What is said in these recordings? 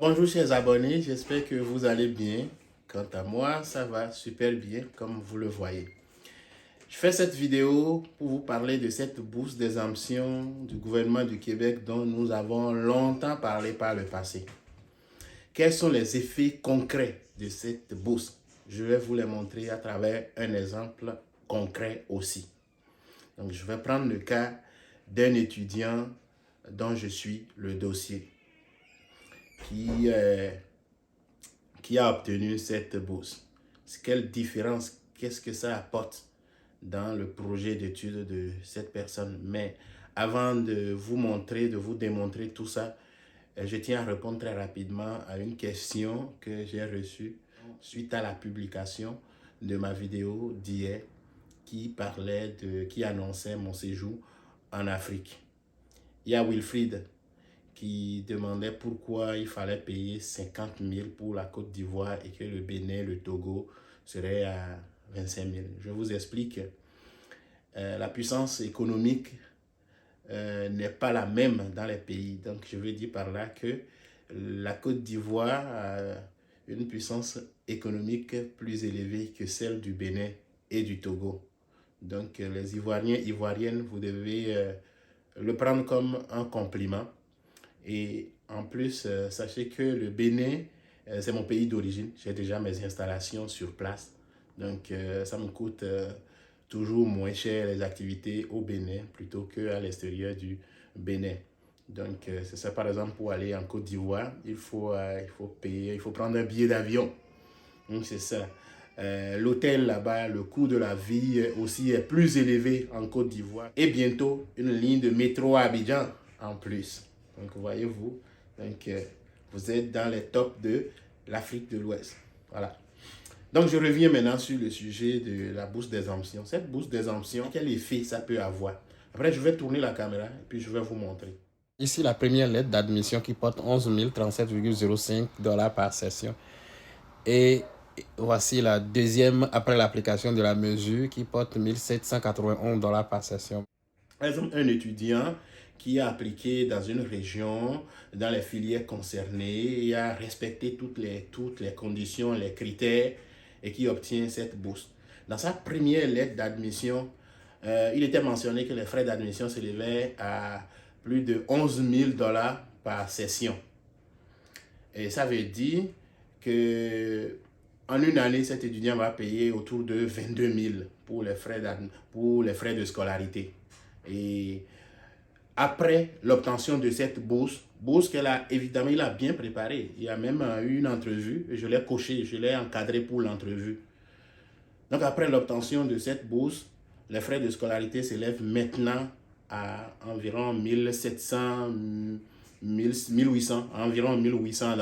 Bonjour chers abonnés, j'espère que vous allez bien. Quant à moi, ça va super bien comme vous le voyez. Je fais cette vidéo pour vous parler de cette bourse d'exemption du gouvernement du Québec dont nous avons longtemps parlé par le passé. Quels sont les effets concrets de cette bourse? Je vais vous les montrer à travers un exemple concret aussi. Donc, je vais prendre le cas d'un étudiant dont je suis le dossier qui a obtenu cette bourse. Quelle différence, qu'est-ce que ça apporte dans le projet d'étude de cette personne? Mais avant de vous montrer, de vous démontrer tout ça, je tiens à répondre très rapidement à une question que j'ai reçue suite à la publication de ma vidéo d'hier qui annonçait mon séjour en Afrique. Il y a Wilfried qui demandait pourquoi il fallait payer 50 000 pour la Côte d'Ivoire et que le Bénin, le Togo serait à 25 000. Je vous explique. La puissance économique n'est pas la même dans les pays. Donc, je veux dire par là que la Côte d'Ivoire a une puissance économique plus élevée que celle du Bénin et du Togo. Donc, les Ivoiriens, Ivoiriennes, vous devez le prendre comme un compliment. Et en plus, sachez que le Bénin, c'est mon pays d'origine. J'ai déjà mes installations sur place. Donc, ça me coûte toujours moins cher les activités au Bénin plutôt qu'à l'extérieur du Bénin. Donc, c'est ça, par exemple, pour aller en Côte d'Ivoire, il faut payer, il faut prendre un billet d'avion. Donc, c'est ça. L'hôtel là-bas, le coût de la vie aussi est plus élevé en Côte d'Ivoire. Et bientôt, une ligne de métro à Abidjan en plus. Donc, voyez-vous, vous êtes dans les tops de l'Afrique de l'Ouest. Voilà. Donc, je reviens maintenant sur le sujet de la bourse d'exemption. Cette bourse d'exemption, quel effet ça peut avoir? Après, je vais tourner la caméra et puis je vais vous montrer. Ici, la première lettre d'admission qui porte 11 037,05 $ par session. Et voici la deuxième après l'application de la mesure qui porte 1 791 $ par session. Par exemple, un étudiant qui a appliqué dans une région, dans les filières concernées, et a respecté toutes les conditions, les critères, et qui obtient cette bourse. Dans sa première lettre d'admission, il était mentionné que les frais d'admission s'élevaient à plus de 11 000 $ par session. Et ça veut dire que en une année, cet étudiant va payer autour de 22 000 pour les frais de scolarité. Et après l'obtention de cette bourse qu'elle a évidemment, il a bien préparé. Il y a même eu une entrevue, je l'ai coché, je l'ai encadré pour l'entrevue. Donc après l'obtention de cette bourse, les frais de scolarité s'élèvent maintenant à environ 1700, 1800, environ 1800 $.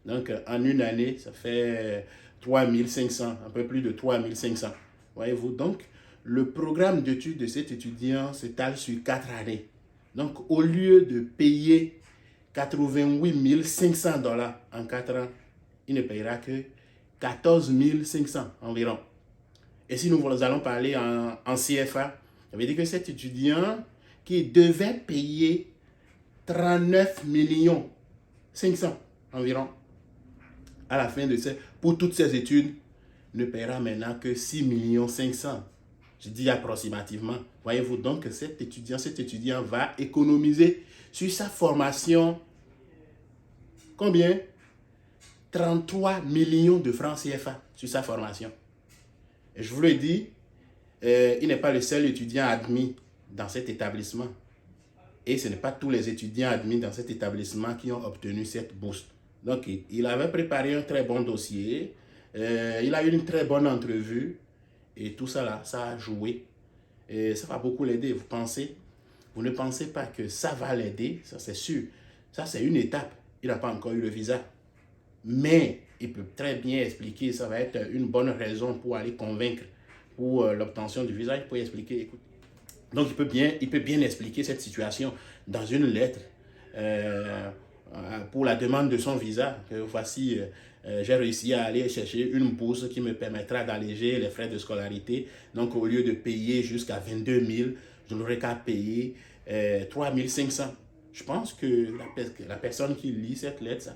Donc en une année, ça fait 3500, un peu plus de 3500. Voyez-vous, donc le programme d'études de cet étudiant s'étale sur 4 années. Donc, au lieu de payer 88 500 $ en 4 ans, il ne payera que 14 500 environ. Et si nous allons parler en CFA, ça veut dire que cet étudiant qui devait payer 39 500 environ à la fin de pour toutes ses études, ne paiera maintenant que 6 500 000. Je dis approximativement. Voyez-vous donc que cet étudiant va économiser sur sa formation combien? 33 millions de francs CFA sur sa formation. Et je vous le dis, il n'est pas le seul étudiant admis dans cet établissement. Et ce n'est pas tous les étudiants admis dans cet établissement qui ont obtenu cette bourse. Donc, il avait préparé un très bon dossier. Il a eu une très bonne entrevue. Et tout ça là, ça a joué. Et ça va beaucoup l'aider. Vous ne pensez pas que ça va l'aider, ça c'est sûr. Ça c'est une étape. Il n'a pas encore eu le visa. Mais il peut très bien expliquer, ça va être une bonne raison pour aller convaincre pour l'obtention du visa. Il peut expliquer, écoute. Donc il peut bien expliquer cette situation dans une lettre pour la demande de son visa. Voici, j'ai réussi à aller chercher une bourse qui me permettra d'alléger les frais de scolarité. Donc au lieu de payer jusqu'à 22 000, je n'aurai qu'à payer 3 500. Je pense que la personne qui lit cette lettre,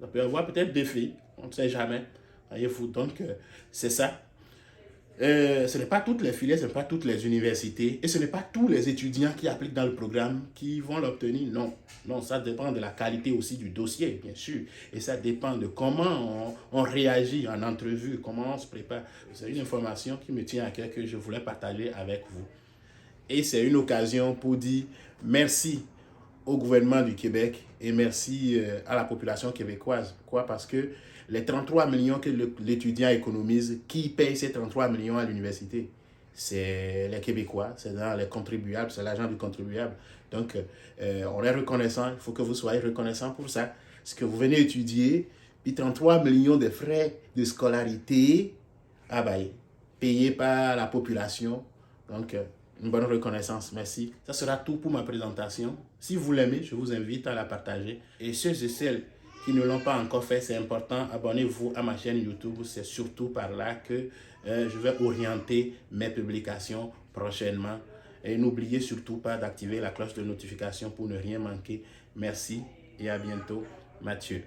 Ça peut avoir peut-être des filles, on ne sait jamais. Voyez-vous, donc c'est ça. Ce n'est pas toutes les filières, ce n'est pas toutes les universités et ce n'est pas tous les étudiants qui appliquent dans le programme qui vont l'obtenir. Non, non, ça dépend de la qualité aussi du dossier, bien sûr. Et ça dépend de comment on réagit en entrevue, comment on se prépare. C'est une information qui me tient à cœur que je voulais partager avec vous. Et c'est une occasion pour dire merci au gouvernement du Québec et merci à la population québécoise. Pourquoi? Parce que les 33 millions que l'étudiant économise, qui paye ces 33 millions à l'université? C'est les Québécois, c'est dans les contribuables, c'est l'argent du contribuable. Donc, on est reconnaissant, il faut que vous soyez reconnaissant pour ça. Parce que vous venez étudier, puis 33 millions de frais de scolarité, payés par la population. Donc, une bonne reconnaissance, merci. Ça sera tout pour ma présentation. Si vous l'aimez, je vous invite à la partager. Et ceux et celles qui ne l'ont pas encore fait, c'est important, abonnez-vous à ma chaîne YouTube. C'est surtout par là que je vais orienter mes publications prochainement. Et n'oubliez surtout pas d'activer la cloche de notification pour ne rien manquer. Merci et à bientôt. Mathieu.